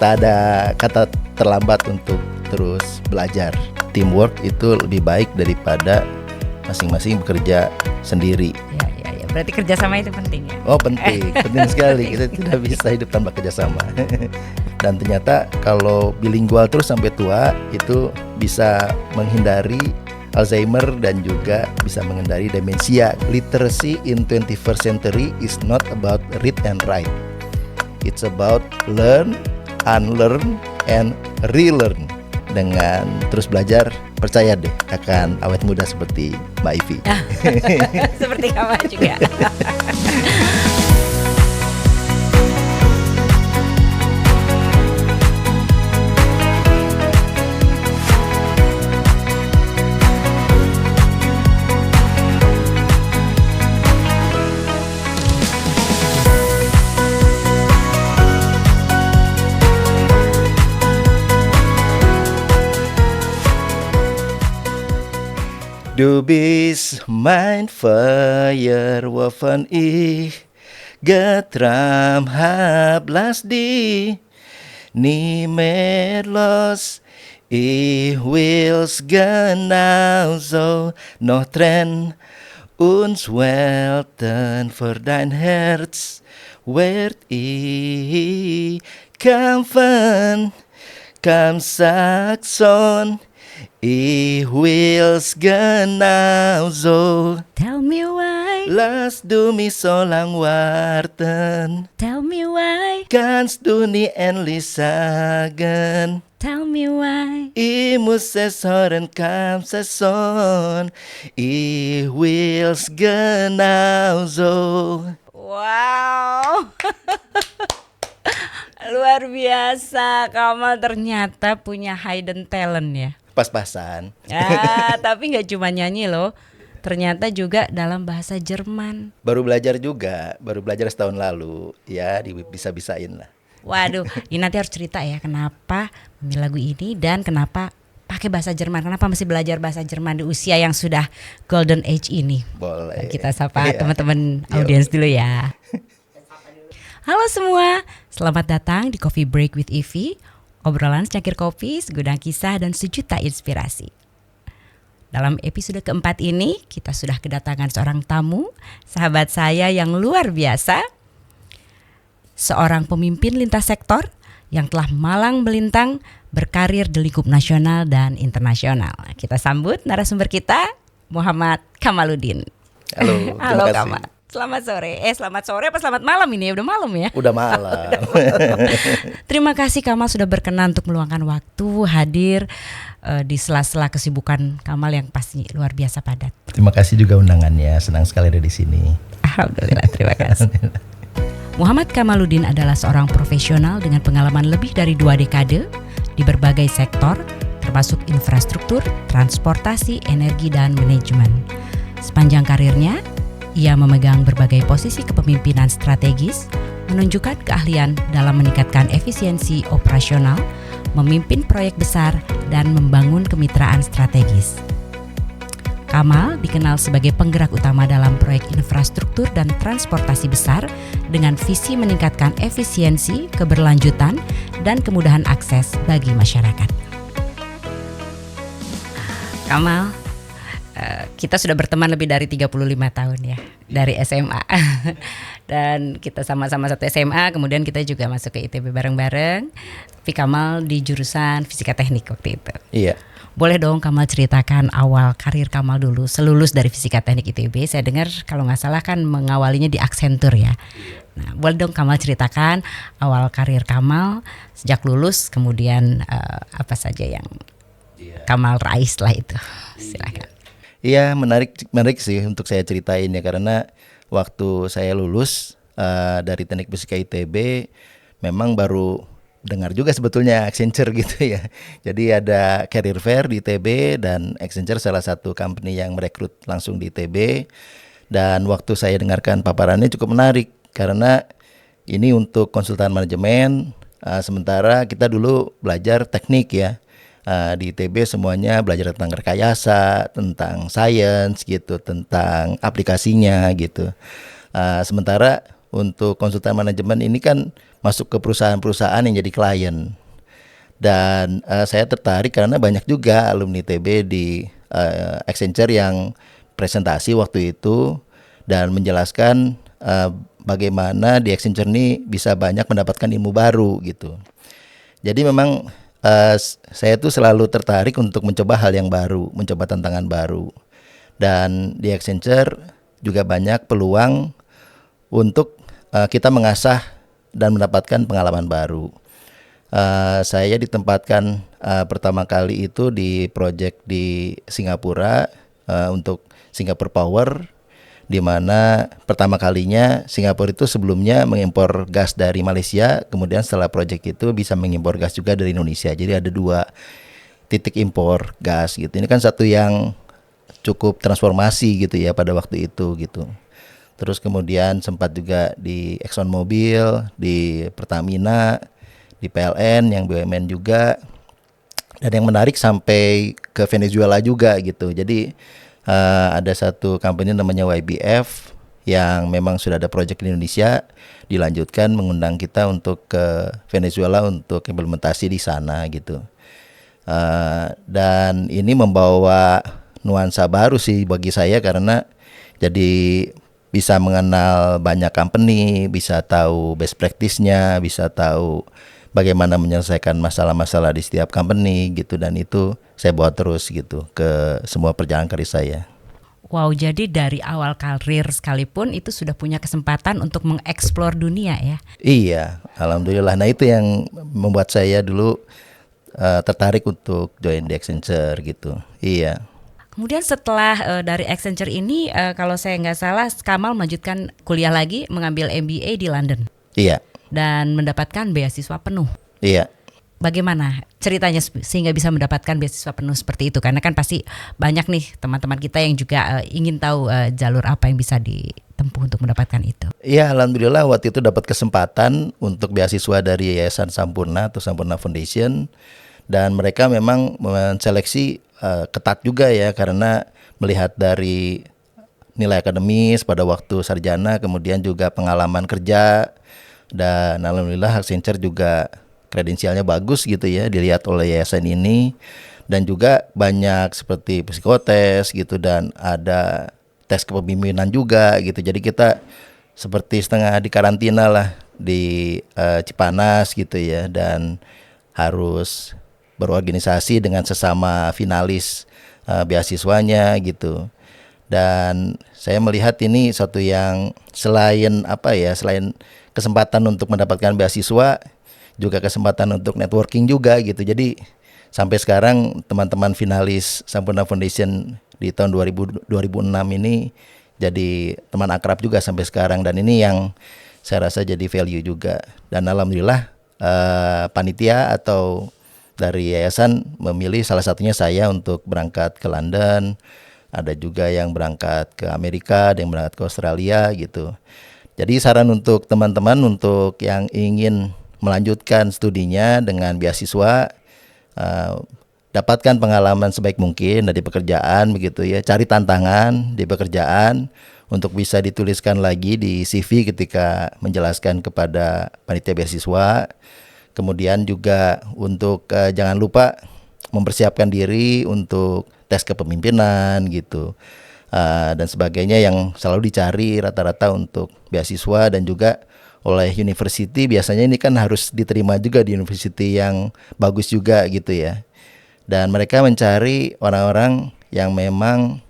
Tak ada kata terlambat untuk terus belajar. Teamwork itu lebih baik daripada masing-masing bekerja sendiri. Ya. Berarti kerjasama itu penting ya? Oh penting sekali. Kita tidak bisa hidup tanpa kerjasama. Dan ternyata kalau bilingual terus sampai tua itu bisa menghindari Alzheimer dan juga bisa menghindari demensia. Literacy in 21st century is not about read and write. It's about learn, unlearn, and relearn. Dengan terus belajar, percaya deh akan awet muda seperti Mbak Ivy. Seperti kamu juga. Du bist mein Feuer, wovon ich geträumt hab, lass dich nie mehr los. Ich will's genauso noch trennen uns welten für dein Herz werd ich kämpfen, kam Saxon. Ich will's genauso. Tell me why. Lass du mich so lang warten. Tell me why. Kannst du nie endlich sagen. Tell me why. Ich muss es hören, kam Saison. Ich will's genauso. Wow. Luar biasa, Kamal ternyata punya hidden talent ya. Pas-pasan. Ya, tapi gak cuma nyanyi loh. Ternyata juga dalam bahasa Jerman. Baru belajar setahun lalu. Ya, bisa-bisain lah. Waduh, ini nanti harus cerita ya kenapa memilih lagu ini dan kenapa pakai bahasa Jerman. Kenapa masih belajar bahasa Jerman di usia yang sudah golden age ini. Boleh. Kita sapa teman-teman audiens dulu ya. Halo semua, selamat datang di Coffee Break with Ivy. Obrolan secangkir kopi, segudang kisah dan sejuta inspirasi. Dalam episode keempat ini, kita sudah kedatangan seorang tamu, sahabat saya yang luar biasa. Seorang pemimpin lintas sektor yang telah malang melintang berkarir di lingkup nasional dan internasional. Kita sambut narasumber kita, Muhammad Kamaluddin. Halo, Halo Kamal. Selamat sore. Selamat sore apa selamat malam ini ya? Udah malam ya? Udah malam. Terima kasih Kamal sudah berkenan untuk meluangkan waktu hadir di sela-sela kesibukan Kamal yang pasti luar biasa padat. Terima kasih juga undangannya. Senang sekali ada di sini. Alhamdulillah, terima kasih. Muhammad Kamaluddin adalah seorang profesional dengan pengalaman lebih dari 2 dekade di berbagai sektor, termasuk infrastruktur, transportasi, energi, dan manajemen. Sepanjang karirnya, ia memegang berbagai posisi kepemimpinan strategis, menunjukkan keahlian dalam meningkatkan efisiensi operasional, memimpin proyek besar, dan membangun kemitraan strategis. Kamal dikenal sebagai penggerak utama dalam proyek infrastruktur dan transportasi besar dengan visi meningkatkan efisiensi, keberlanjutan, dan kemudahan akses bagi masyarakat. Kamal, kita sudah berteman lebih dari 35 tahun ya, dari SMA. Dan kita sama-sama satu SMA, kemudian kita juga masuk ke ITB bareng-bareng. Tapi Kamal di jurusan Fisika Teknik waktu itu. Iya. Boleh dong Kamal ceritakan awal karir Kamal dulu, selulus dari Fisika Teknik ITB. Saya dengar kalau nggak salah kan mengawalinya di Accenture ya. Nah, boleh dong Kamal ceritakan awal karir Kamal sejak lulus, kemudian apa saja yang Kamal raih setelah itu. Silakan. Iya, menarik sih untuk saya ceritain ya, karena waktu saya lulus dari Teknik Fisika ITB memang baru dengar juga sebetulnya Accenture gitu ya. Jadi ada career fair di ITB dan Accenture salah satu company yang merekrut langsung di ITB. Dan waktu saya dengarkan paparannya cukup menarik karena ini untuk konsultan manajemen, sementara kita dulu belajar teknik ya. Di ITB semuanya belajar tentang rekayasa, tentang science gitu, tentang aplikasinya gitu. Sementara untuk konsultan manajemen ini kan masuk ke perusahaan-perusahaan yang jadi klien. Dan saya tertarik karena banyak juga alumni TB di Accenture yang presentasi waktu itu dan menjelaskan bagaimana di Accenture ini bisa banyak mendapatkan ilmu baru gitu. Jadi memang saya tuh selalu tertarik untuk mencoba hal yang baru, mencoba tantangan baru. Dan di Accenture juga banyak peluang untuk kita mengasah dan mendapatkan pengalaman baru. Saya ditempatkan pertama kali itu di project di Singapura untuk Singapore Power, di mana pertama kalinya Singapura itu sebelumnya mengimpor gas dari Malaysia, kemudian setelah project itu bisa mengimpor gas juga dari Indonesia. Jadi ada 2 titik impor gas gitu. Ini kan satu yang cukup transformasi gitu ya pada waktu itu gitu. Terus kemudian sempat juga di ExxonMobil, di Pertamina, di PLN yang BUMN juga, dan yang menarik sampai ke Venezuela juga gitu. Jadi ada satu company namanya YBF yang memang sudah ada project di Indonesia, dilanjutkan mengundang kita untuk ke Venezuela untuk implementasi di sana gitu. Dan ini membawa nuansa baru sih bagi saya karena jadi bisa mengenal banyak company, bisa tahu best practice-nya, bisa tahu bagaimana menyelesaikan masalah-masalah di setiap company gitu, dan itu saya bawa terus gitu ke semua perjalanan karir saya. Wow, jadi dari awal karir sekalipun itu sudah punya kesempatan untuk mengeksplor dunia ya? Iya, alhamdulillah. Nah itu yang membuat saya dulu tertarik untuk join di Accenture gitu. Iya. Kemudian setelah dari Accenture ini, kalau saya nggak salah, Kamal melanjutkan kuliah lagi, mengambil MBA di London. Iya. Dan mendapatkan beasiswa penuh. Iya. Bagaimana ceritanya sehingga bisa mendapatkan beasiswa penuh seperti itu? Karena kan pasti banyak nih teman-teman kita yang juga ingin tahu jalur apa yang bisa ditempuh untuk mendapatkan itu. Iya, alhamdulillah waktu itu dapat kesempatan untuk beasiswa dari Yayasan Sampurna atau Sampurna Foundation, dan mereka memang menseleksi ketat juga ya, karena melihat dari nilai akademis pada waktu sarjana, kemudian juga pengalaman kerja, dan alhamdulillah Accenture juga kredensialnya bagus gitu ya, dilihat oleh yayasan ini, dan juga banyak seperti psikotes gitu, dan ada tes kepemimpinan juga gitu. Jadi kita seperti setengah di karantina lah di Cipanas gitu ya, dan harus berorganisasi dengan sesama finalis beasiswanya gitu. Dan saya melihat ini suatu yang selain kesempatan untuk mendapatkan beasiswa, juga kesempatan untuk networking juga gitu. Jadi sampai sekarang teman-teman finalis Sampurna Foundation di tahun 2006 ini jadi teman akrab juga sampai sekarang, dan ini yang saya rasa jadi value juga. Dan alhamdulillah panitia atau dari yayasan memilih salah satunya saya untuk berangkat ke London. Ada juga yang berangkat ke Amerika, ada yang berangkat ke Australia gitu. Jadi saran untuk teman-teman untuk yang ingin melanjutkan studinya dengan beasiswa, dapatkan pengalaman sebaik mungkin dari pekerjaan begitu ya. Cari tantangan di pekerjaan untuk bisa dituliskan lagi di CV ketika menjelaskan kepada panitia beasiswa. Kemudian juga untuk jangan lupa mempersiapkan diri untuk tes kepemimpinan gitu, dan sebagainya yang selalu dicari rata-rata untuk beasiswa, dan juga oleh university biasanya ini kan harus diterima juga di university yang bagus juga gitu ya. Dan mereka mencari orang-orang yang memang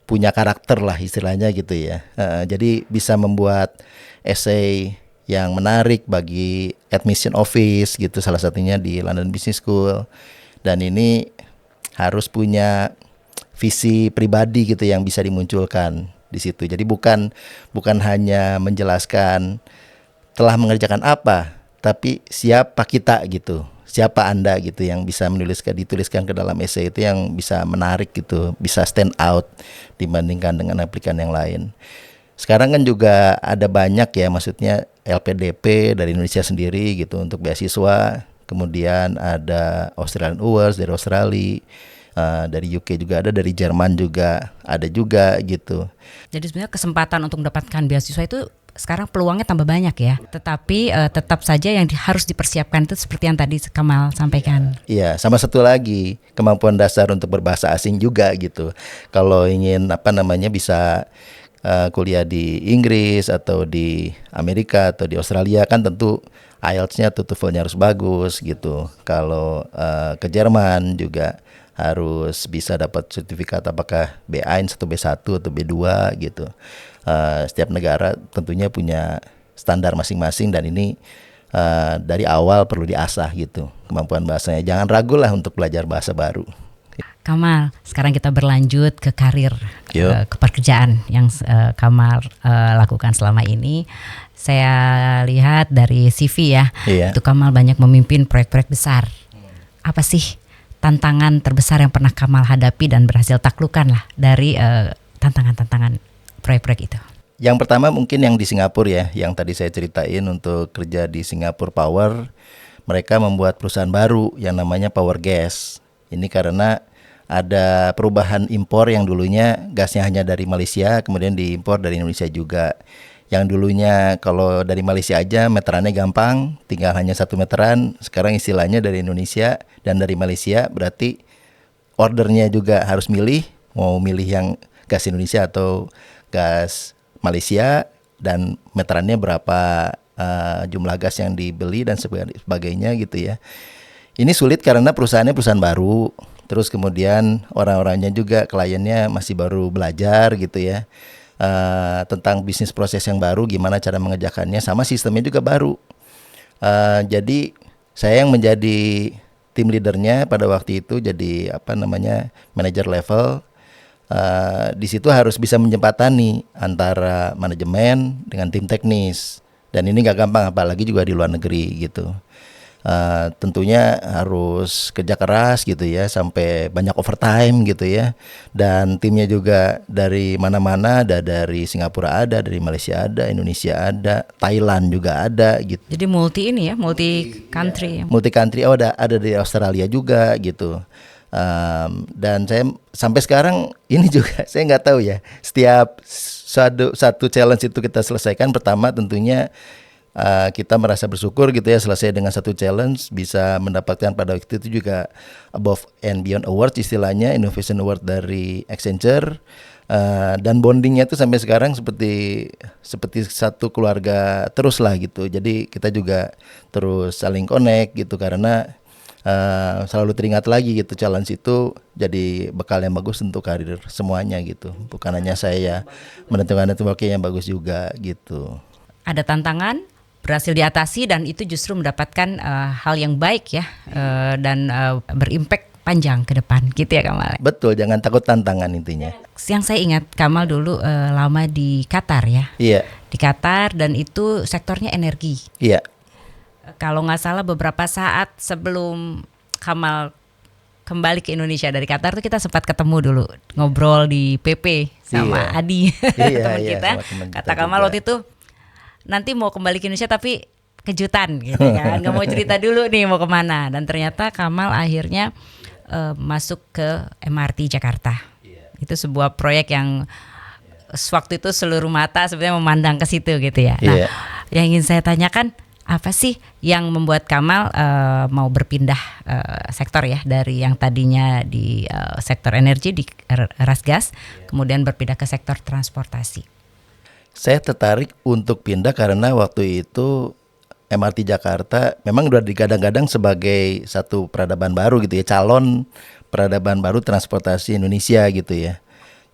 punya karakter lah istilahnya gitu ya. Jadi bisa membuat essay yang menarik bagi admission office gitu, salah satunya di London Business School. Dan ini harus punya visi pribadi gitu yang bisa dimunculkan di situ. Jadi bukan hanya menjelaskan telah mengerjakan apa, tapi siapa kita gitu, siapa Anda gitu yang bisa dituliskan ke dalam essay itu yang bisa menarik gitu, bisa stand out dibandingkan dengan aplikan yang lain. Sekarang kan juga ada banyak ya, maksudnya LPDP dari Indonesia sendiri gitu untuk beasiswa. Kemudian ada Australian Awards dari Australia, dari UK juga ada, dari Jerman juga ada juga gitu. Jadi sebenarnya kesempatan untuk mendapatkan beasiswa itu sekarang peluangnya tambah banyak ya. Tetapi tetap saja yang harus dipersiapkan itu seperti yang tadi Kamal sampaikan. Iya, sama satu lagi kemampuan dasar untuk berbahasa asing juga gitu. Kalau ingin bisa kuliah di Inggris atau di Amerika atau di Australia kan tentu IELTS-nya atau TOEFL-nya harus bagus gitu. Kalau ke Jerman juga harus bisa dapat sertifikat apakah B1 atau B1 atau B2 gitu. Setiap negara tentunya punya standar masing-masing dan ini dari awal perlu diasah gitu kemampuan bahasanya. Jangan ragu lah untuk belajar bahasa baru. Kamal, sekarang kita berlanjut ke karir, ke pekerjaan yang Kamal lakukan selama ini. Saya lihat dari CV ya, itu Kamal banyak memimpin proyek-proyek besar. Apa sih tantangan terbesar yang pernah Kamal hadapi dan berhasil taklukkan lah dari tantangan-tantangan proyek-proyek itu? Yang pertama mungkin yang di Singapura ya, yang tadi saya ceritain untuk kerja di Singapura Power, mereka membuat perusahaan baru yang namanya Power Gas. Ini karena ada perubahan impor yang dulunya gasnya hanya dari Malaysia, kemudian diimpor dari Indonesia juga. Yang dulunya kalau dari Malaysia aja meterannya gampang, tinggal hanya 1 meteran. Sekarang istilahnya dari Indonesia dan dari Malaysia, berarti ordernya juga harus milih, mau milih yang gas Indonesia atau gas Malaysia, dan meterannya berapa jumlah gas yang dibeli dan sebagainya gitu ya. Ini sulit karena perusahaannya perusahaan baru, terus kemudian orang-orangnya juga kliennya masih baru belajar gitu ya. Tentang bisnis proses yang baru, gimana cara mengerjakannya, sama sistemnya juga baru. Jadi saya yang menjadi tim leadernya pada waktu itu, jadi manager level. Di situ harus bisa menjembatani antara manajemen dengan tim teknis, dan ini gak gampang, apalagi juga di luar negeri gitu. Tentunya harus kerja keras gitu ya, sampai banyak overtime gitu ya, dan timnya juga dari mana-mana, ada dari Singapura, ada dari Malaysia, ada Indonesia, ada Thailand juga ada gitu. Jadi multi country. Multi country, ada dari Australia juga gitu. Dan saya sampai sekarang ini juga saya nggak tahu ya, setiap satu challenge itu kita selesaikan, pertama tentunya kita merasa bersyukur gitu ya, selesai dengan satu challenge, bisa mendapatkan pada waktu itu juga Above and Beyond Award, istilahnya Innovation Award dari Accenture, dan bondingnya itu sampai sekarang seperti satu keluarga terus lah gitu. Jadi kita juga terus saling connect gitu, karena selalu teringat lagi gitu, challenge itu jadi bekal yang bagus untuk karir semuanya gitu, bukan hanya saya menentukan networking yang bagus juga gitu. Ada tantangan, berhasil diatasi, dan itu justru mendapatkan hal yang baik ya, dan berimpact panjang ke depan gitu ya Kamal. Betul, jangan takut tantangan intinya. Yang saya ingat Kamal dulu lama di Qatar ya. Iya. Di Qatar, dan itu sektornya energi. Iya. Kalau nggak salah beberapa saat sebelum Kamal kembali ke Indonesia dari Qatar tuh kita sempat ketemu dulu, ngobrol di PP sama Adi, teman kita. Kata Kamal waktu itu, nanti mau kembali ke Indonesia tapi kejutan gitu kan, nggak mau cerita dulu nih mau kemana. Dan ternyata Kamal akhirnya masuk ke MRT Jakarta. Itu sebuah proyek yang waktu itu seluruh mata sebenarnya memandang ke situ gitu ya. Nah, yang ingin saya tanyakan, apa sih yang membuat Kamal mau berpindah sektor ya, dari yang tadinya di sektor energi di Rasgas, kemudian berpindah ke sektor transportasi? Saya tertarik untuk pindah karena waktu itu MRT Jakarta memang udah digadang-gadang sebagai satu peradaban baru gitu ya, calon peradaban baru transportasi Indonesia gitu ya.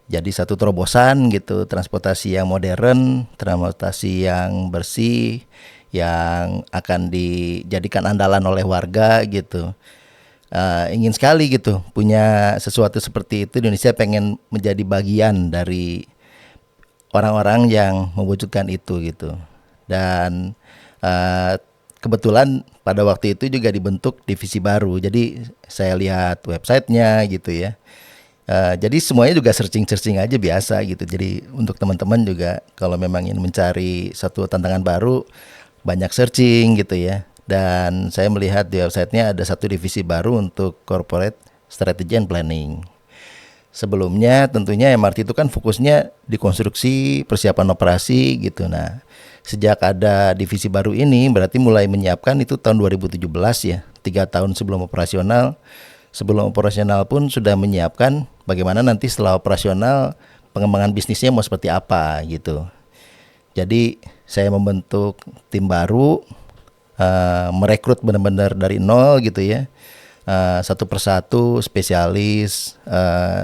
Jadi satu terobosan gitu, transportasi yang modern, transportasi yang bersih, yang akan dijadikan andalan oleh warga gitu. Ingin sekali gitu punya sesuatu seperti itu. Indonesia pengen menjadi bagian dari orang-orang yang mewujudkan itu gitu. Dan kebetulan pada waktu itu juga dibentuk divisi baru. Jadi saya lihat websitenya gitu ya. Jadi semuanya juga searching aja biasa gitu. Jadi untuk teman-teman juga kalau memang ingin mencari satu tantangan baru, banyak searching gitu ya. Dan saya melihat di websitenya ada satu divisi baru untuk corporate strategy and planning. sebelumnya tentunya MRT itu kan fokusnya di konstruksi, persiapan operasi gitu. Nah, sejak ada divisi baru ini berarti mulai menyiapkan itu tahun 2017 ya, 3 tahun sebelum operasional. Sebelum operasional pun sudah menyiapkan bagaimana nanti setelah operasional pengembangan bisnisnya mau seperti apa gitu. Jadi saya membentuk tim baru, merekrut benar-benar dari nol gitu ya. Satu persatu spesialis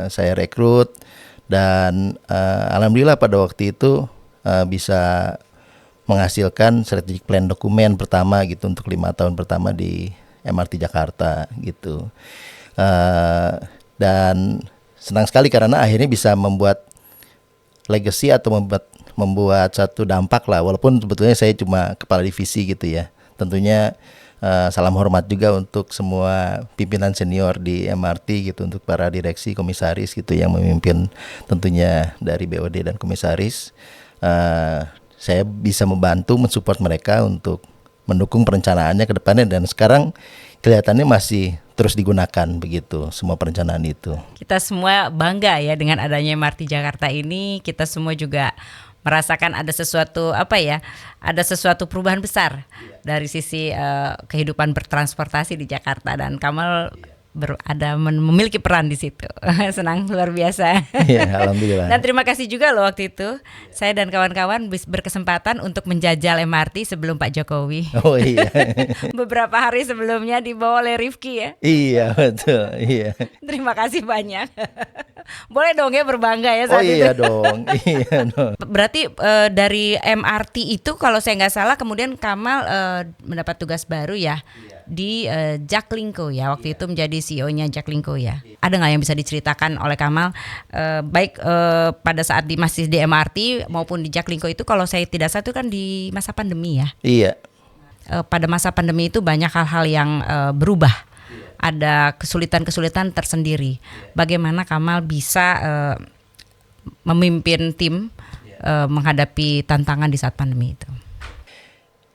saya rekrut dan alhamdulillah pada waktu itu bisa menghasilkan strategic plan dokumen pertama gitu untuk 5 tahun pertama di MRT Jakarta gitu. Dan senang sekali karena akhirnya bisa membuat legacy atau membuat satu dampak lah, walaupun sebetulnya saya cuma kepala divisi gitu ya. Tentunya salam hormat juga untuk semua pimpinan senior di MRT gitu, untuk para direksi, komisaris gitu yang memimpin tentunya dari BOD dan komisaris. Saya bisa membantu mensupport mereka untuk mendukung perencanaannya ke depannya, dan sekarang kelihatannya masih terus digunakan begitu semua perencanaan itu. Kita semua bangga ya dengan adanya MRT Jakarta ini. Kita semua juga merasakan ada sesuatu ada sesuatu perubahan besar dari sisi kehidupan bertransportasi di Jakarta, dan Kamal memiliki peran di situ. Senang luar biasa. Ya, alhamdulillah. Dan terima kasih juga loh waktu itu saya dan kawan-kawan berkesempatan untuk menjajal MRT sebelum Pak Jokowi. Oh iya. Beberapa hari sebelumnya dibawa oleh Rifki ya. Iya betul. Iya. Terima kasih banyak. Boleh dong ya berbangga ya saat itu. Oh iya dong. Iya dong. Berarti dari MRT itu kalau saya nggak salah kemudian Kamal mendapat tugas baru ya di Jaklingko ya, waktu itu menjadi CEO-nya Jaklingko ya. Ada nggak yang bisa diceritakan oleh Kamal baik pada saat masih di MRT maupun di Jaklingko itu? Kalau saya tidak salah itu kan di masa pandemi ya. Iya. Pada masa pandemi itu banyak hal-hal yang berubah. Ada kesulitan-kesulitan tersendiri. Bagaimana Kamal bisa memimpin tim menghadapi tantangan di saat pandemi itu?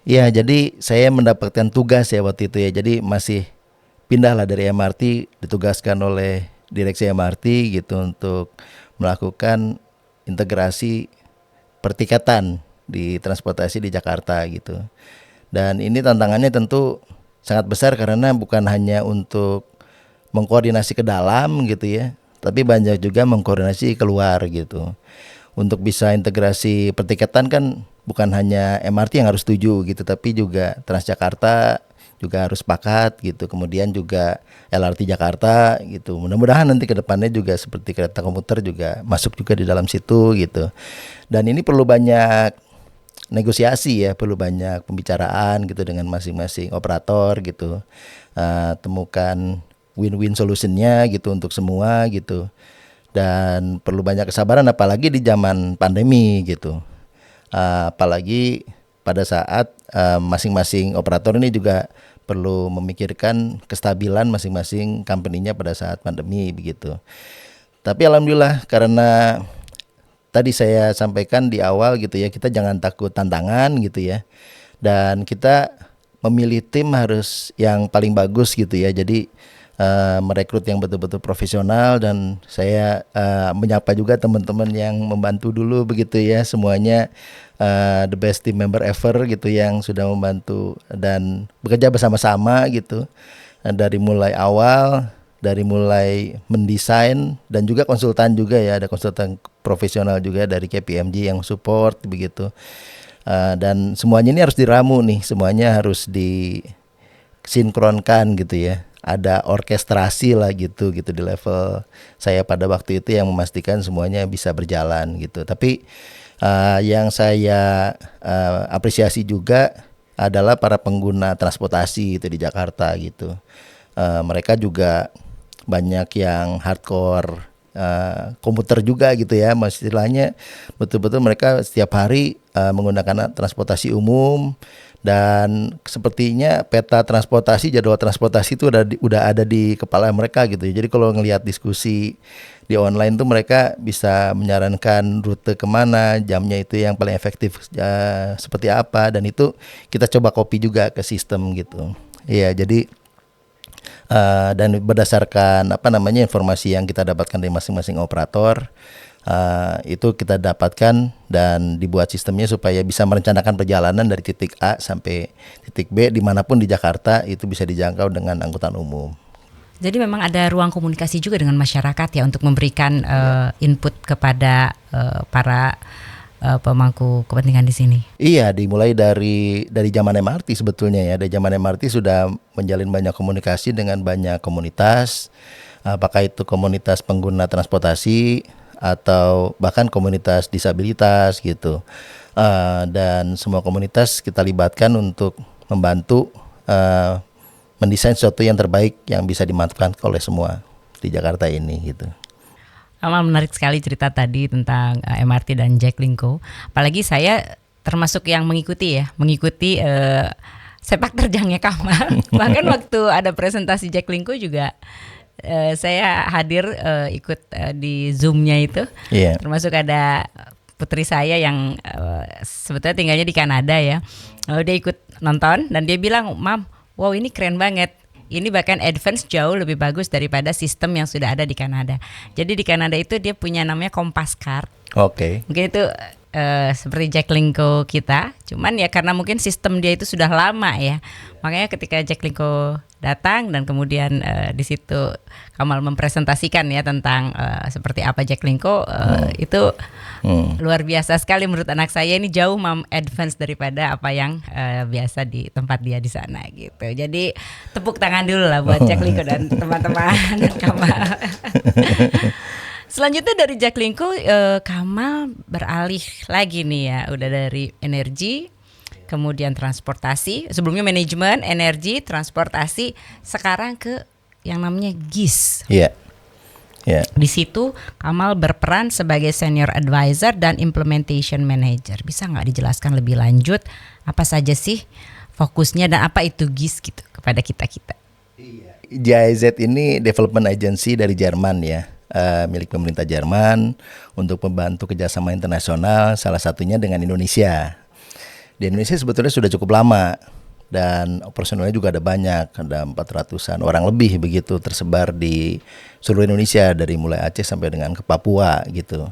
Ya, jadi saya mendapatkan tugas ya waktu itu ya. Jadi masih pindahlah dari MRT, ditugaskan oleh direksi MRT gitu untuk melakukan integrasi pertikatan di transportasi di Jakarta gitu. Dan ini tantangannya tentu sangat besar karena bukan hanya untuk mengkoordinasi ke dalam gitu ya, tapi banyak juga mengkoordinasi keluar gitu. Untuk bisa integrasi pertikatan kan bukan hanya MRT yang harus setuju gitu, tapi juga Transjakarta juga harus sepakat gitu. Kemudian juga LRT Jakarta gitu. Mudah-mudahan nanti ke depannya juga seperti kereta komuter juga masuk juga di dalam situ gitu. Dan ini perlu banyak negosiasi ya, perlu banyak pembicaraan gitu dengan masing-masing operator gitu. Temukan win-win solutionnya gitu untuk semua gitu. Dan perlu banyak kesabaran apalagi di zaman pandemi gitu. Apalagi pada saat masing-masing operator ini juga perlu memikirkan kestabilan masing-masing company-nya pada saat pandemi begitu. Tapi alhamdulillah karena tadi saya sampaikan di awal gitu ya, kita jangan takut tantangan gitu ya. Dan kita memilih tim harus yang paling bagus gitu ya. Jadi merekrut yang betul-betul profesional, dan saya menyapa juga teman-teman yang membantu dulu begitu ya, semuanya the best team member ever gitu yang sudah membantu dan bekerja bersama-sama gitu dari mulai awal, dari mulai mendesain dan juga konsultan juga ya, ada konsultan profesional juga dari KPMG yang support begitu, dan semuanya ini harus diramu nih, semuanya harus disinkronkan gitu ya. Ada orkestrasi lah gitu di level saya pada waktu itu yang memastikan semuanya bisa berjalan gitu. Tapi yang saya apresiasi juga adalah para pengguna transportasi itu di Jakarta gitu. Mereka juga banyak yang hardcore komuter juga gitu ya, istilahnya betul-betul mereka setiap hari menggunakan transportasi umum. Dan sepertinya peta transportasi, jadwal transportasi itu udah ada di kepala mereka gitu. Jadi kalau ngelihat diskusi di online tuh mereka bisa menyarankan rute kemana, jamnya itu yang paling efektif seperti apa, dan itu kita coba copy juga ke sistem gitu. Iya, jadi Dan berdasarkan informasi yang kita dapatkan dari masing-masing operator, itu kita dapatkan dan dibuat sistemnya supaya bisa merencanakan perjalanan dari titik A sampai titik B dimanapun di Jakarta itu bisa dijangkau dengan angkutan umum. Jadi memang ada ruang komunikasi juga dengan masyarakat ya untuk memberikan input kepada para pemangku kepentingan di sini. Iya, dimulai dari zaman MRT sebetulnya ya. Dari zaman MRT sudah menjalin banyak komunikasi dengan banyak komunitas, apakah itu komunitas pengguna transportasi atau bahkan komunitas disabilitas gitu. Dan semua komunitas kita libatkan untuk membantu mendesain sesuatu yang terbaik yang bisa dimanfaatkan oleh semua di Jakarta ini gitu. Kamal, menarik sekali cerita tadi tentang MRT dan Jaklingko. Apalagi saya termasuk yang mengikuti sepak terjangnya Kamal. Bahkan waktu ada presentasi Jaklingko juga saya hadir ikut di Zoom-nya itu. Yeah. Termasuk ada putri saya yang sebetulnya tinggalnya di Kanada ya. Lalu dia ikut nonton dan dia bilang, "Mam, wow ini keren banget. Ini bahkan advance jauh lebih bagus daripada sistem yang sudah ada di Kanada." Jadi di Kanada itu dia punya namanya Kompas Card. Oke. Mungkin itu seperti Jaklingko kita, cuman ya karena mungkin sistem dia itu sudah lama ya. Makanya ketika Jaklingko datang dan kemudian di situ Kamal mempresentasikan ya tentang seperti apa Jaklingko, itu luar biasa sekali menurut anak saya. Ini jauh advance daripada apa yang biasa di tempat dia di sana gitu. Jadi tepuk tangan dulu lah buat Jaklingko dan teman-teman Kamal. Selanjutnya dari Jaklingko, Kamal beralih lagi nih ya, udah dari energi, kemudian transportasi, sebelumnya manajemen, energi, transportasi, sekarang ke yang namanya GIS. Iya. Yeah. Di situ Kamal berperan sebagai senior advisor dan implementation manager. Bisa nggak dijelaskan lebih lanjut apa saja sih fokusnya dan apa itu GIS gitu kepada kita-kita? GIZ ini development agency dari Jerman ya. Milik pemerintah Jerman untuk membantu kerjasama internasional, salah satunya dengan Indonesia. Di Indonesia sebetulnya sudah cukup lama dan operasionalnya juga ada banyak, ada 400-an orang lebih begitu tersebar di seluruh Indonesia dari mulai Aceh sampai dengan ke Papua gitu.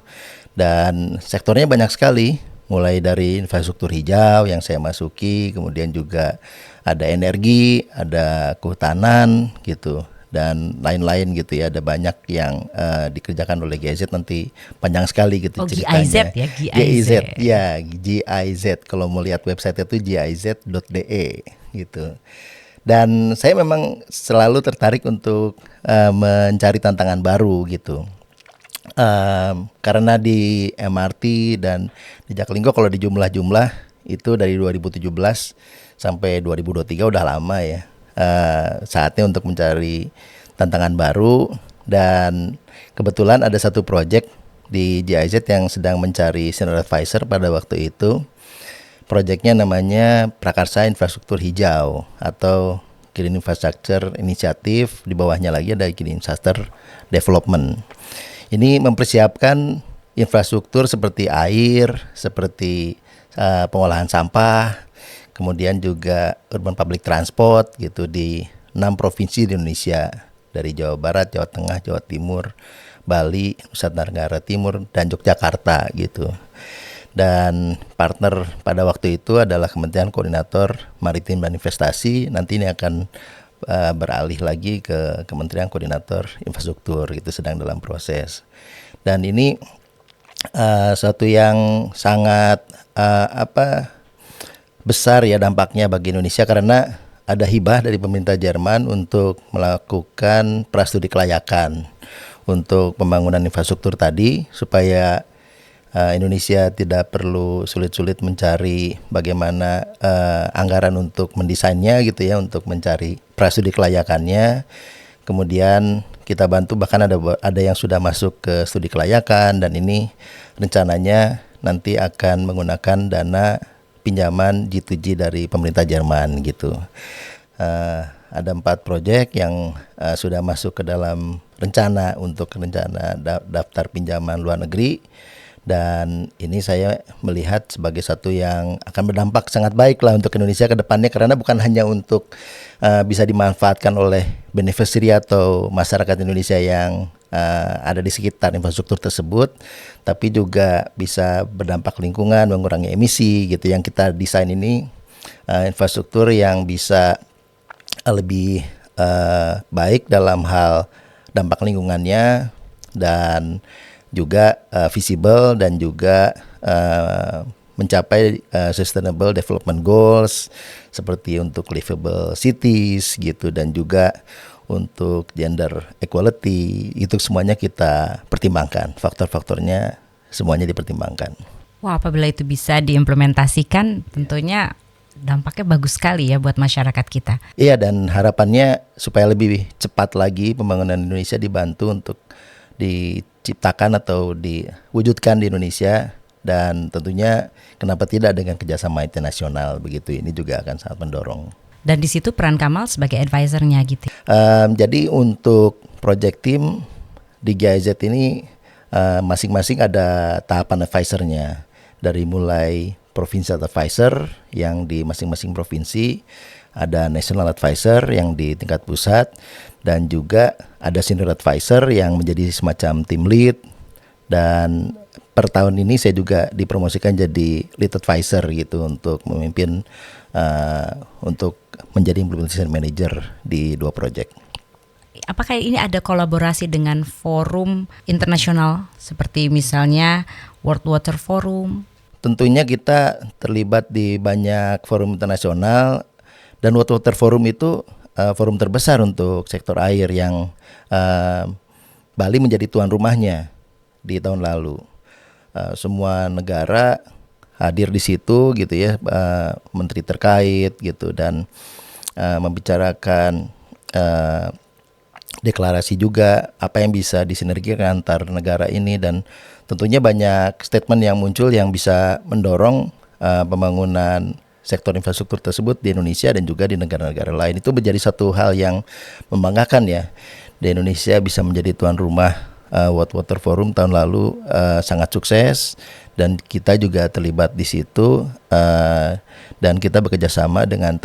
Dan sektornya banyak sekali, mulai dari infrastruktur hijau yang saya masuki, kemudian juga ada energi, ada kehutanan gitu. Dan lain-lain gitu ya, ada banyak yang dikerjakan oleh GIZ, nanti panjang sekali gitu ceritanya. GIZ ya, GIZ ya, GIZ. Kalau mau lihat website itu giz.de gitu. Dan saya memang selalu tertarik untuk mencari tantangan baru gitu. Karena di MRT dan di Jaklingko kalau di jumlah-jumlah itu dari 2017 sampai 2023 udah lama ya. Saatnya untuk mencari tantangan baru, dan kebetulan ada satu project di GIZ yang sedang mencari senior advisor pada waktu itu. Projectnya namanya Prakarsa Infrastruktur Hijau atau Green Infrastructure Initiative, di bawahnya lagi ada Green Infrastructure Development. Ini mempersiapkan infrastruktur seperti air, seperti pengolahan sampah, kemudian juga urban public transport gitu di 6 provinsi di Indonesia, dari Jawa Barat, Jawa Tengah, Jawa Timur, Bali, Nusa Tenggara Timur, dan Yogyakarta gitu. Dan partner pada waktu itu adalah Kementerian Koordinator Maritim dan Investasi. Nanti ini akan beralih lagi ke Kementerian Koordinator Infrastruktur, itu sedang dalam proses. Dan ini suatu yang sangat besar ya dampaknya bagi Indonesia, karena ada hibah dari pemerintah Jerman untuk melakukan prastudi kelayakan untuk pembangunan infrastruktur tadi, supaya Indonesia tidak perlu sulit-sulit mencari bagaimana anggaran untuk mendesainnya gitu ya, untuk mencari prastudi kelayakannya. Kemudian kita bantu, bahkan ada yang sudah masuk ke studi kelayakan, dan ini rencananya nanti akan menggunakan dana pinjaman G2G dari pemerintah Jerman gitu. Ada 4 proyek yang sudah masuk ke dalam rencana daftar pinjaman luar negeri, Dan ini saya melihat sebagai satu yang akan berdampak sangat baik lah untuk Indonesia ke depannya, karena bukan hanya untuk bisa dimanfaatkan oleh beneficiary atau masyarakat Indonesia yang ada di sekitar infrastruktur tersebut, tapi juga bisa berdampak lingkungan, mengurangi emisi gitu. Yang kita desain ini infrastruktur yang bisa lebih baik dalam hal dampak lingkungannya, dan juga visible, dan juga mencapai sustainable development goals seperti untuk livable cities gitu, dan juga untuk gender equality. Itu semuanya kita pertimbangkan, faktor-faktornya semuanya dipertimbangkan. Wah, apabila itu bisa diimplementasikan, tentunya dampaknya bagus sekali ya buat masyarakat kita. Iya, dan harapannya supaya lebih cepat lagi pembangunan Indonesia dibantu untuk diciptakan atau diwujudkan di Indonesia, dan tentunya kenapa tidak dengan kerjasama internasional begitu. Ini juga akan sangat mendorong. Dan di situ peran Kamal sebagai advisernya gitu. Jadi untuk project team di GIZ ini masing-masing ada tahapan advisernya, dari mulai provincial advisor yang di masing-masing provinsi, ada national advisor yang di tingkat pusat, dan juga ada senior advisor yang menjadi semacam team lead. Dan per tahun ini saya juga dipromosikan jadi lead advisor gitu, untuk memimpin untuk menjadi implementation manager di 2 project. Apakah ini ada kolaborasi dengan forum internasional seperti misalnya World Water Forum? Tentunya kita terlibat di banyak forum internasional, dan World Water Forum itu forum terbesar untuk sektor air yang Bali menjadi tuan rumahnya di tahun lalu. Semua negara hadir di situ gitu ya, menteri terkait gitu, dan membicarakan deklarasi juga apa yang bisa disinergikan antar negara ini, dan tentunya banyak statement yang muncul yang bisa mendorong pembangunan sektor infrastruktur tersebut di Indonesia dan juga di negara-negara lain. Itu menjadi satu hal yang membanggakan ya, di Indonesia bisa menjadi tuan rumah World Water Forum tahun lalu, sangat sukses, dan kita juga terlibat di situ, dan kita bekerja sama dengan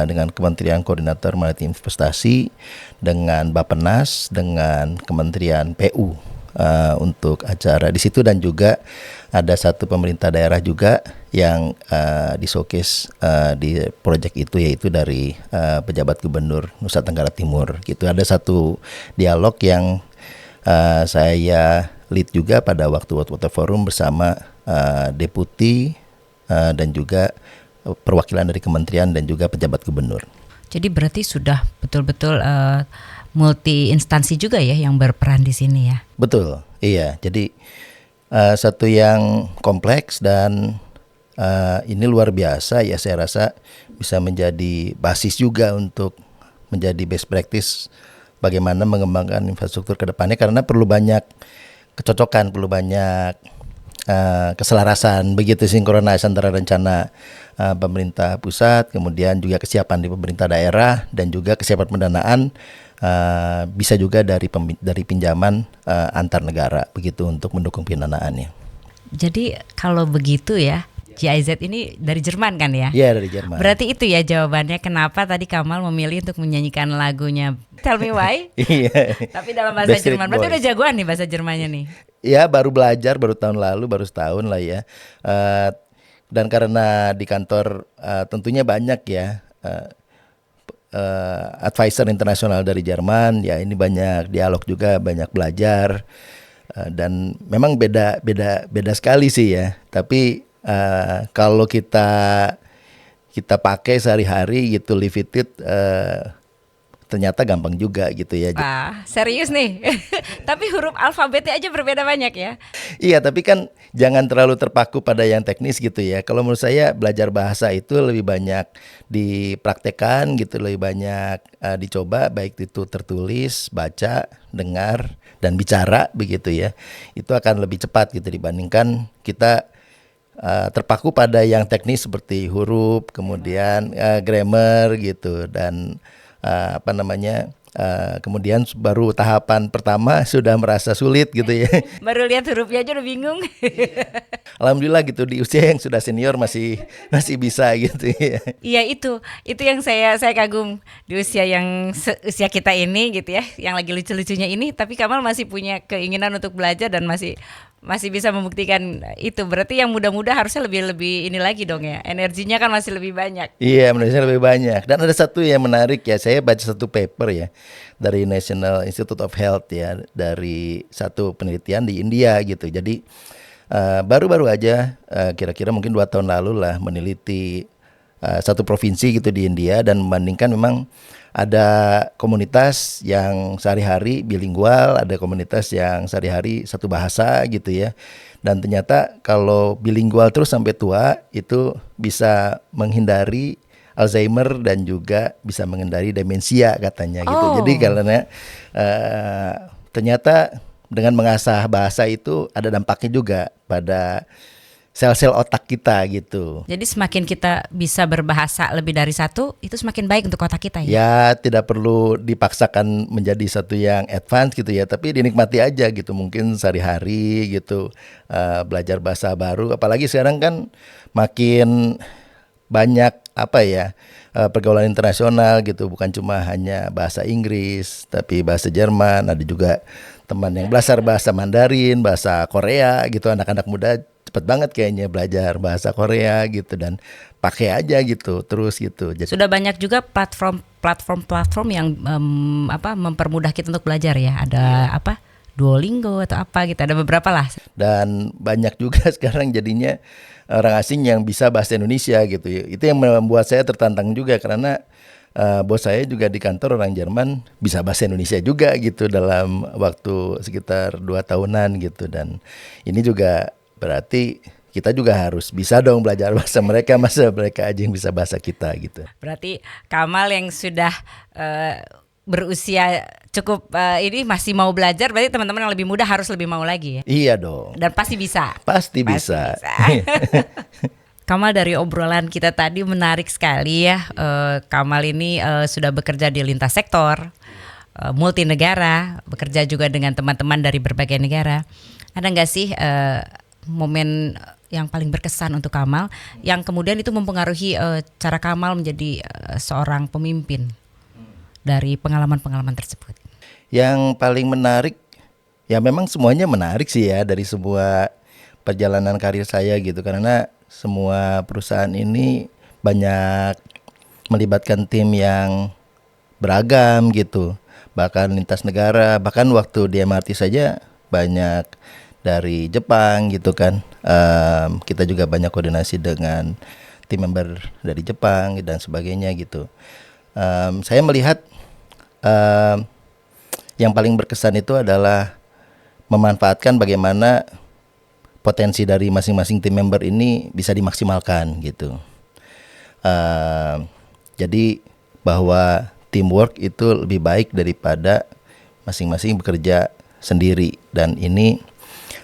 dengan Kementerian Koordinator Maritim Investasi, dengan Bappenas, dengan Kementerian PU untuk acara di situ, dan juga ada satu pemerintah daerah juga yang di showcase di proyek itu, yaitu dari pejabat Gubernur Nusa Tenggara Timur gitu. Ada satu dialog yang saya lead juga pada waktu World Water Forum bersama deputi dan juga perwakilan dari kementerian dan juga pejabat gubernur. Jadi berarti sudah betul-betul multi instansi juga ya yang berperan di sini ya? Betul, iya. Jadi satu yang kompleks, dan ini luar biasa ya, saya rasa bisa menjadi basis juga untuk menjadi best practice bagaimana mengembangkan infrastruktur ke depannya, karena perlu banyak kecocokan, perlu banyak keselarasan, begitu sinkronis antara rencana pemerintah pusat, kemudian juga kesiapan di pemerintah daerah, dan juga kesiapan pendanaan bisa juga dari pinjaman antar negara begitu untuk mendukung pendanaannya. Jadi kalau begitu ya, GIZ ini dari Jerman kan ya? Iya, dari Jerman. Berarti itu ya jawabannya kenapa tadi Kamal memilih untuk menyanyikan lagunya Tell Me Why. Iya. Tapi dalam bahasa Backstreet Jerman. Berarti Boys. udah jagoan nih bahasa Jermannya nih. Ya, baru belajar, baru tahun lalu, baru setahun lah ya. Dan karena di kantor tentunya banyak ya advisor internasional dari Jerman, ya ini banyak dialog juga, banyak belajar, dan memang beda sekali sih ya. Tapi kalau kita pakai sehari-hari gitu, live it, ternyata gampang juga gitu ya. Wah, serius nih. Tapi huruf alfabetnya aja berbeda banyak ya. Iya, tapi kan jangan terlalu terpaku pada yang teknis gitu ya. Kalau menurut saya belajar bahasa itu lebih banyak dipraktekkan gitu, lebih banyak dicoba, baik itu tertulis, baca, dengar, dan bicara begitu ya. Itu akan lebih cepat gitu dibandingkan kita terpaku pada yang teknis seperti huruf, kemudian grammar gitu, dan Kemudian baru tahapan pertama sudah merasa sulit gitu ya. Baru lihat hurufnya aja udah bingung. Alhamdulillah gitu di usia yang sudah senior masih bisa gitu ya. Iya itu yang saya kagum di usia yang usia kita ini gitu ya, yang lagi lucu-lucunya ini, tapi Kamal masih punya keinginan untuk belajar dan masih bisa membuktikan itu. Berarti yang muda-muda harusnya lebih ini lagi dong ya, energinya kan masih lebih banyak. Iya, menurut saya lebih banyak. Dan ada satu yang menarik ya, saya baca satu paper ya dari National Institute of Health ya, dari satu penelitian di India gitu. Jadi baru-baru aja kira-kira mungkin 2 tahun lalu lah meneliti satu provinsi gitu di India dan membandingkan memang ada komunitas yang sehari-hari bilingual, ada komunitas yang sehari-hari satu bahasa gitu ya. Dan ternyata kalau bilingual terus sampai tua itu bisa menghindari Alzheimer dan juga bisa menghindari demensia katanya gitu. Jadi karena ternyata dengan mengasah bahasa itu ada dampaknya juga pada sel-sel otak kita gitu. Jadi semakin kita bisa berbahasa lebih dari satu, itu semakin baik untuk otak kita ya. Ya tidak perlu dipaksakan menjadi satu yang advance gitu ya, tapi dinikmati aja gitu. Mungkin sehari-hari gitu belajar bahasa baru. Apalagi sekarang kan makin banyak pergaulan internasional gitu. Bukan cuma hanya bahasa Inggris, tapi bahasa Jerman. Ada juga teman yang belajar bahasa Mandarin, bahasa Korea gitu. Anak-anak muda cepet banget kayaknya belajar bahasa Korea gitu dan pakai aja gitu terus gitu. Jadi, sudah banyak juga platform yang mempermudah kita untuk belajar ya. Ada Duolingo atau apa gitu. Ada beberapa lah. Dan banyak juga sekarang jadinya orang asing yang bisa bahasa Indonesia gitu. Itu yang membuat saya tertantang juga karena bos saya juga di kantor orang Jerman bisa bahasa Indonesia juga gitu dalam waktu sekitar 2 tahunan gitu. Dan ini juga berarti kita juga harus bisa dong belajar bahasa mereka, masa mereka aja yang bisa bahasa kita gitu. Berarti Kamal yang sudah berusia cukup ini masih mau belajar, berarti teman-teman yang lebih muda harus lebih mau lagi ya? Iya dong. Dan pasti bisa. Pasti bisa. Kamal, dari obrolan kita tadi menarik sekali ya. Kamal ini sudah bekerja di lintas sektor, multi negara, bekerja juga dengan teman-teman dari berbagai negara. Ada nggak sih momen yang paling berkesan untuk Kamal yang kemudian itu mempengaruhi cara Kamal menjadi seorang pemimpin dari pengalaman-pengalaman tersebut? Yang paling menarik ya memang semuanya menarik sih ya dari sebuah perjalanan karir saya gitu, karena semua perusahaan ini banyak melibatkan tim yang beragam gitu, bahkan lintas negara, bahkan waktu di MRT saja banyak dari Jepang gitu kan. Kita juga banyak koordinasi dengan tim member dari Jepang dan sebagainya gitu. Saya melihat yang paling berkesan itu adalah memanfaatkan bagaimana potensi dari masing-masing tim member ini bisa dimaksimalkan gitu. Jadi bahwa teamwork itu lebih baik daripada masing-masing bekerja sendiri, dan ini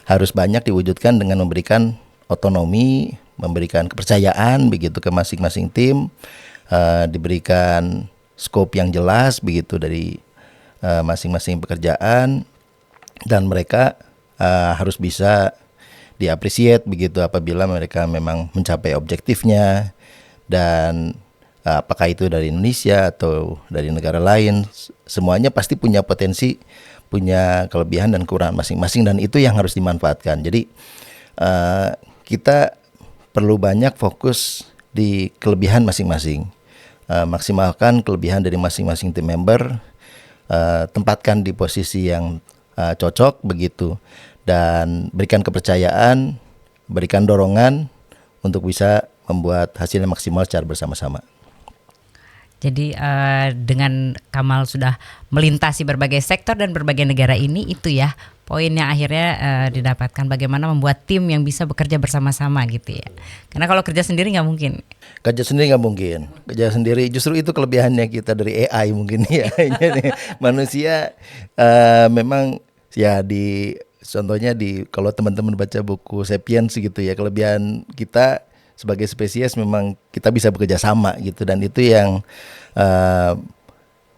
harus banyak diwujudkan dengan memberikan otonomi, memberikan kepercayaan begitu ke masing-masing tim, diberikan scope yang jelas begitu dari masing-masing pekerjaan, dan mereka harus bisa diapresiat begitu apabila mereka memang mencapai objektifnya, dan apakah itu dari Indonesia atau dari negara lain, semuanya pasti punya potensi, punya kelebihan dan kekurangan masing-masing, dan itu yang harus dimanfaatkan. Jadi kita perlu banyak fokus di kelebihan masing-masing, maksimalkan kelebihan dari masing-masing tim member, tempatkan di posisi yang cocok begitu, dan berikan kepercayaan, berikan dorongan untuk bisa membuat hasilnya maksimal secara bersama-sama. Jadi dengan Kamal sudah melintasi berbagai sektor dan berbagai negara ini, itu ya poin yang akhirnya didapatkan, bagaimana membuat tim yang bisa bekerja bersama-sama gitu ya. Karena kalau kerja sendiri nggak mungkin. Kerja sendiri nggak mungkin. Kerja sendiri justru itu kelebihannya kita dari AI mungkin ya. Jadi manusia memang ya contohnya kalau teman-teman baca buku Sapiens gitu ya, kelebihan kita sebagai spesies memang kita bisa bekerja sama gitu, dan itu yang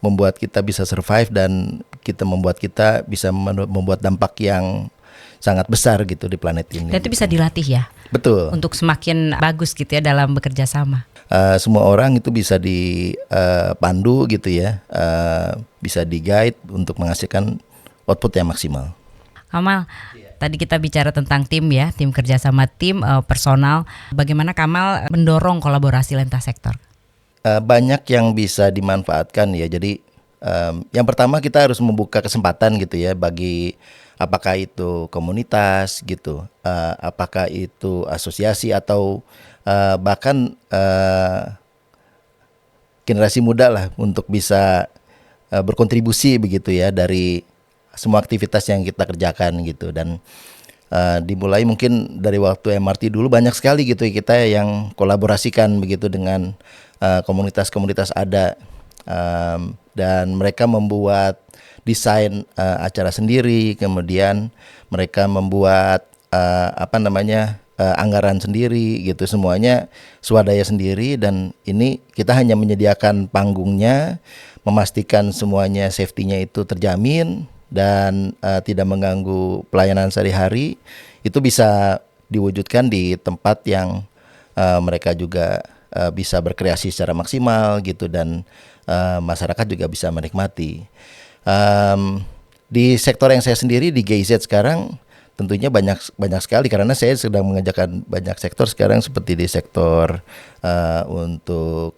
membuat kita bisa survive dan membuat kita bisa membuat dampak yang sangat besar gitu di planet ini. Dan itu bisa dilatih ya? Betul. Untuk semakin bagus gitu ya dalam bekerja sama. Semua orang itu bisa dipandu gitu ya, bisa di-guide untuk menghasilkan output yang maksimal. Kamal, tadi kita bicara tentang tim ya, tim kerja sama tim, personal. Bagaimana Kamal mendorong kolaborasi lintas sektor? Banyak yang bisa dimanfaatkan ya. Jadi yang pertama kita harus membuka kesempatan gitu ya bagi apakah itu komunitas gitu, apakah itu asosiasi atau bahkan generasi muda lah untuk bisa berkontribusi begitu ya dari semua aktivitas yang kita kerjakan gitu. Dan dimulai mungkin dari waktu MRT dulu banyak sekali gitu kita yang kolaborasikan begitu dengan komunitas-komunitas ada, dan mereka membuat desain acara sendiri, kemudian mereka membuat anggaran sendiri gitu, semuanya swadaya sendiri. Dan ini kita hanya menyediakan panggungnya, memastikan semuanya safety-nya itu terjamin dan tidak mengganggu pelayanan sehari-hari. Itu bisa diwujudkan di tempat yang mereka juga bisa berkreasi secara maksimal gitu, dan masyarakat juga bisa menikmati. Di sektor yang saya sendiri di GIZ sekarang tentunya banyak sekali, karena saya sedang mengerjakan banyak sektor sekarang, seperti di sektor untuk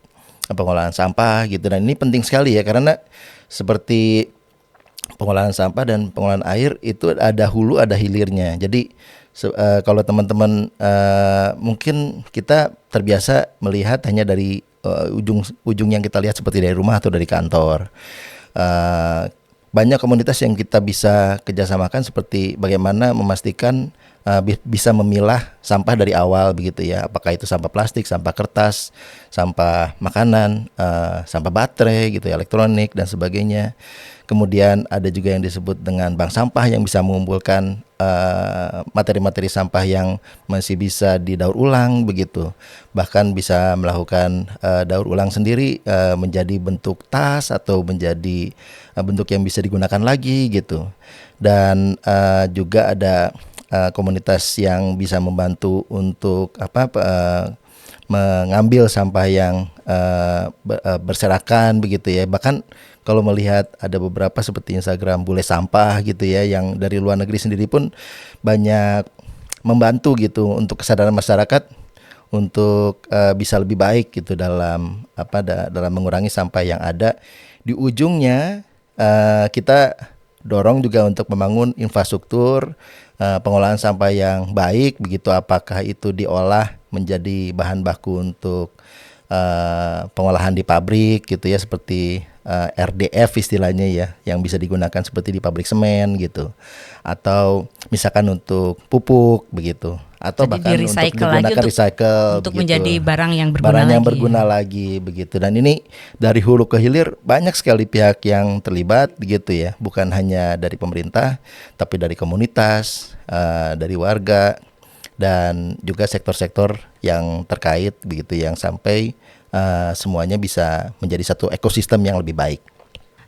pengolahan sampah gitu. Dan ini penting sekali ya, karena seperti pengolahan sampah dan pengolahan air itu ada hulu ada hilirnya. Jadi kalau teman-teman mungkin kita terbiasa melihat hanya dari ujung yang kita lihat seperti dari rumah atau dari kantor. Banyak komunitas yang kita bisa kerjasamakan, seperti bagaimana memastikan bisa memilah sampah dari awal begitu ya, apakah itu sampah plastik, sampah kertas, sampah makanan, sampah baterai gitu ya, elektronik dan sebagainya. Kemudian ada juga yang disebut dengan bank sampah yang bisa mengumpulkan materi-materi sampah yang masih bisa didaur ulang begitu. Bahkan bisa melakukan daur ulang sendiri menjadi bentuk tas atau menjadi bentuk yang bisa digunakan lagi gitu. Dan juga ada komunitas yang bisa membantu untuk mengambil sampah yang berserakan begitu ya. Bahkan kalau melihat ada beberapa seperti Instagram Bule Sampah gitu ya, yang dari luar negeri sendiri pun banyak membantu gitu untuk kesadaran masyarakat untuk bisa lebih baik gitu dalam dalam mengurangi sampah yang ada. Di ujungnya kita dorong juga untuk membangun infrastruktur pengolahan sampah yang baik begitu, apakah itu diolah menjadi bahan baku untuk pengolahan di pabrik gitu ya, seperti RDF istilahnya ya, yang bisa digunakan seperti di pabrik semen gitu, atau misalkan untuk pupuk begitu, atau jadi bahkan untuk digunakan recycle untuk begitu, menjadi barang yang berguna lagi begitu. Dan ini dari hulu ke hilir banyak sekali pihak yang terlibat begitu ya, bukan hanya dari pemerintah tapi dari komunitas, dari warga, dan juga sektor-sektor yang terkait begitu, yang sampai semuanya bisa menjadi satu ekosistem yang lebih baik.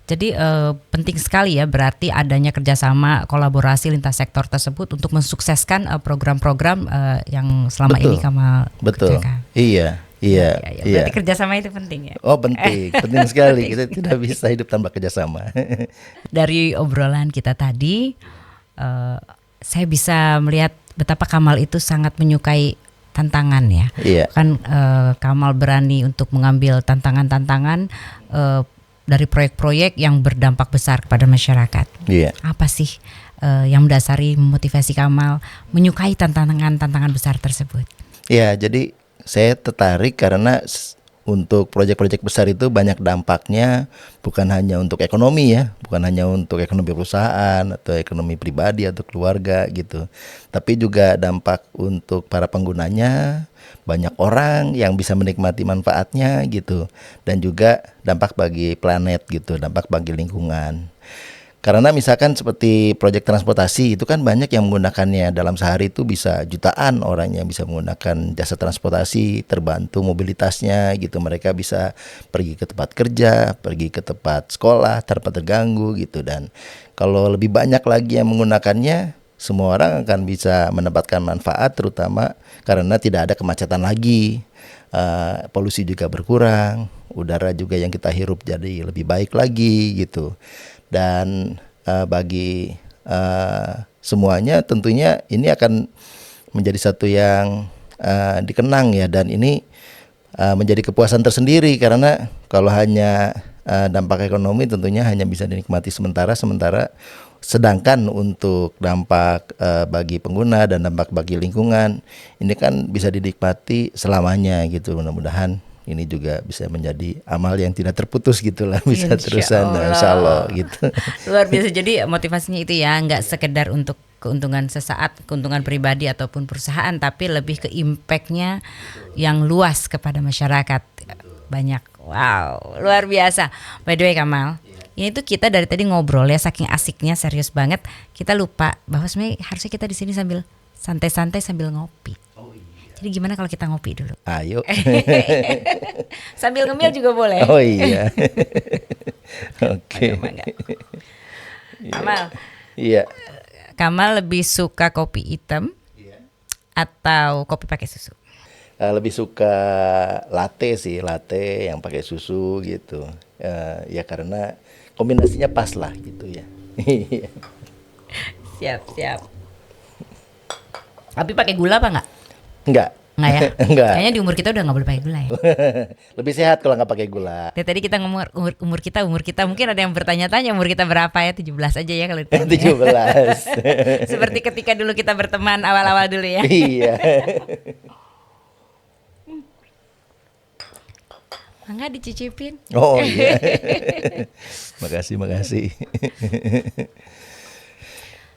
Jadi penting sekali ya, berarti adanya kerjasama kolaborasi lintas sektor tersebut untuk mensukseskan program-program yang selama ini Kamal kerjakan. Iya. Berarti kerjasama itu penting ya. Oh penting sekali. Kita tidak bisa hidup tanpa kerjasama. Dari obrolan kita tadi, saya bisa melihat betapa Kamal itu sangat menyukai tantangan ya. Iya. Kan Kamal berani untuk mengambil tantangan-tantangan dari proyek-proyek yang berdampak besar kepada masyarakat. Iya. Apa sih yang mendasari motivasi Kamal menyukai tantangan-tantangan besar tersebut? Iya, jadi saya tertarik karena untuk proyek-proyek besar itu banyak dampaknya, bukan hanya untuk ekonomi ya, bukan hanya untuk ekonomi perusahaan atau ekonomi pribadi atau keluarga gitu, tapi juga dampak untuk para penggunanya, banyak orang yang bisa menikmati manfaatnya gitu, dan juga dampak bagi planet gitu, dampak bagi lingkungan. Karena misalkan seperti proyek transportasi itu kan banyak yang menggunakannya, dalam sehari itu bisa jutaan orang yang bisa menggunakan jasa transportasi, terbantu mobilitasnya gitu. Mereka bisa pergi ke tempat kerja, pergi ke tempat sekolah tanpa terganggu gitu. Dan kalau lebih banyak lagi yang menggunakannya, semua orang akan bisa mendapatkan manfaat, terutama karena tidak ada kemacetan lagi. Polusi juga berkurang, udara juga yang kita hirup jadi lebih baik lagi gitu. Dan bagi semuanya tentunya ini akan menjadi satu yang dikenang ya, dan ini menjadi kepuasan tersendiri karena kalau hanya dampak ekonomi tentunya hanya bisa dinikmati sementara, sedangkan untuk dampak bagi pengguna dan dampak bagi lingkungan ini kan bisa dinikmati selamanya gitu. Mudah-mudahan ini juga bisa menjadi amal yang tidak terputus gitulah, bisa terusan insya Allah gitu. Luar biasa. Jadi motivasinya itu ya nggak sekedar untuk keuntungan sesaat, keuntungan pribadi ataupun perusahaan, tapi lebih ke impactnya yang luas kepada masyarakat. Banyak. Wow, luar biasa. By the way Kamal, ini tuh kita dari tadi ngobrol ya, saking asiknya, serius banget, kita lupa bahwa sebenarnya harusnya kita di sini sambil santai-santai sambil ngopi. Jadi gimana kalau kita ngopi dulu? Ayo. Sambil ngemil juga boleh. Oh iya. Oke. Kamal. Iya. Kamal lebih suka kopi hitam atau kopi pakai susu? Lebih suka latte sih, latte yang pakai susu gitu. Ya karena kombinasinya pas lah gitu ya. Siap. Tapi pakai gula apa enggak? Enggak ya? Enggak. Kayaknya di umur kita udah nggak boleh pakai gula ya. Lebih sehat kalau nggak pakai gula. Tadi kita ngomong umur kita mungkin ada yang bertanya-tanya umur kita berapa ya, 17 aja ya kalau ditanya. 17. Seperti ketika dulu kita berteman awal-awal dulu ya. Iya. Enggak dicicipin. Oh iya. Makasih.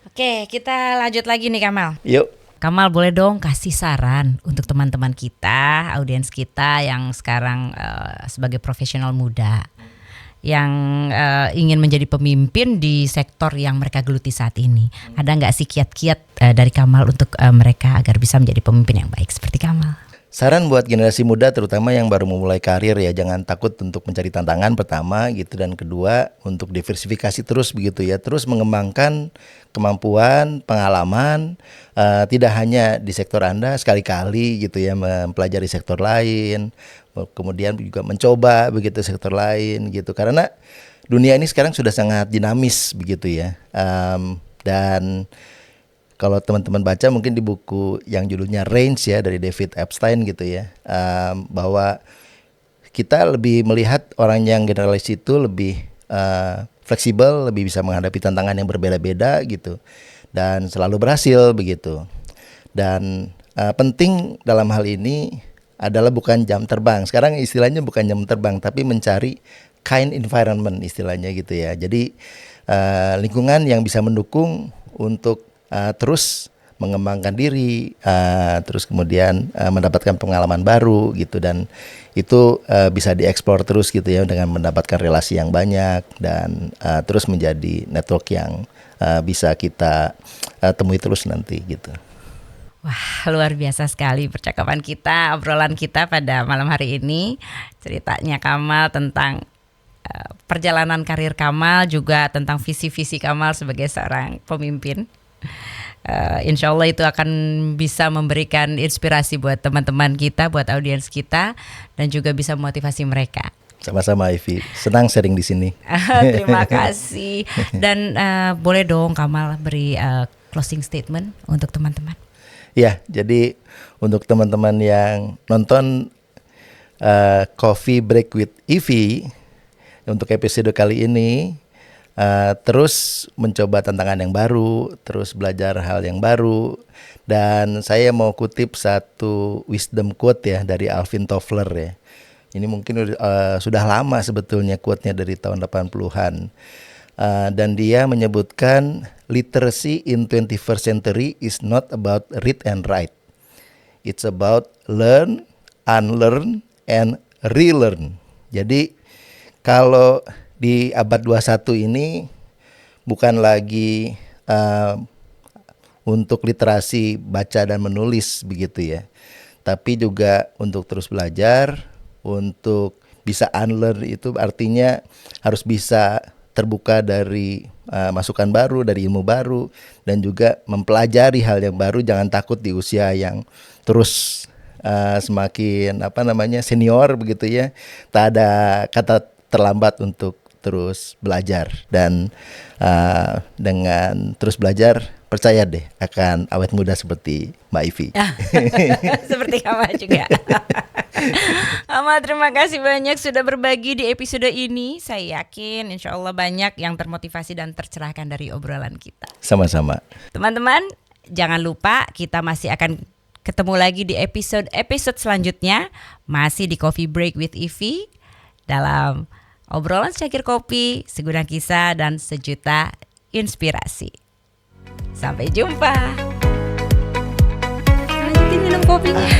Oke, kita lanjut lagi nih Kamal. Yuk. Kamal boleh dong kasih saran untuk teman-teman kita, audiens kita yang sekarang sebagai profesional muda yang ingin menjadi pemimpin di sektor yang mereka geluti saat ini. Ada nggak sih kiat-kiat dari Kamal untuk mereka agar bisa menjadi pemimpin yang baik seperti Kamal? Saran buat generasi muda terutama yang baru memulai karir ya, jangan takut untuk mencari tantangan pertama gitu, dan kedua untuk diversifikasi terus begitu ya, terus mengembangkan kemampuan, pengalaman, tidak hanya di sektor Anda, sekali-kali gitu ya mempelajari sektor lain, kemudian juga mencoba begitu sektor lain gitu, karena dunia ini sekarang sudah sangat dinamis begitu ya. Dan kalau teman-teman baca mungkin di buku yang judulnya Range ya dari David Epstein gitu ya, bahwa kita lebih melihat orang yang generalis itu lebih fleksibel, lebih bisa menghadapi tantangan yang berbeda-beda gitu, dan selalu berhasil begitu. Dan penting dalam hal ini adalah bukan jam terbang. Sekarang istilahnya bukan jam terbang, tapi mencari kind environment istilahnya gitu ya. Jadi lingkungan yang bisa mendukung untuk terus mengembangkan diri, terus kemudian mendapatkan pengalaman baru gitu, dan itu bisa dieksplor terus gitu ya dengan mendapatkan relasi yang banyak dan terus menjadi network yang bisa kita temui terus nanti gitu. Wah, luar biasa sekali percakapan kita, obrolan kita pada malam hari ini. Ceritanya Kamal tentang perjalanan karir Kamal, juga tentang visi-visi Kamal sebagai seorang pemimpin. Insya Allah itu akan bisa memberikan inspirasi buat teman-teman kita, buat audiens kita, dan juga bisa memotivasi mereka. Sama-sama Ivy, senang sharing di sini. Terima kasih. Dan boleh dong Kamal beri closing statement untuk teman-teman. Ya, jadi untuk teman-teman yang nonton Coffee Break with Ivy untuk episode kali ini, terus mencoba tantangan yang baru, terus belajar hal yang baru. Dan saya mau kutip satu wisdom quote ya dari Alvin Toffler ya. Ini mungkin sudah lama sebetulnya quote-nya, dari tahun 80-an. Dan dia menyebutkan literacy in 21st century is not about read and write. It's about learn, unlearn, and relearn. Jadi kalau di abad 21 ini bukan lagi untuk literasi baca dan menulis begitu ya, tapi juga untuk terus belajar, untuk bisa unlearn itu artinya harus bisa terbuka dari masukan baru, dari ilmu baru, dan juga mempelajari hal yang baru. Jangan takut di usia yang terus semakin senior begitu ya. Tak ada kata terlambat untuk terus belajar, dan dengan terus belajar percaya deh akan awet muda seperti Mbak Ivi. Seperti kamu juga. Ama, terima kasih banyak sudah berbagi di episode ini. Saya yakin insya Allah banyak yang termotivasi dan tercerahkan dari obrolan kita. Sama-sama. Teman-teman, jangan lupa kita masih akan ketemu lagi di episode selanjutnya, masih di Coffee Break with Ivi, dalam obrolan secangkir kopi, segudang kisah, dan sejuta inspirasi. Sampai jumpa. Lanjutin minum kopinya.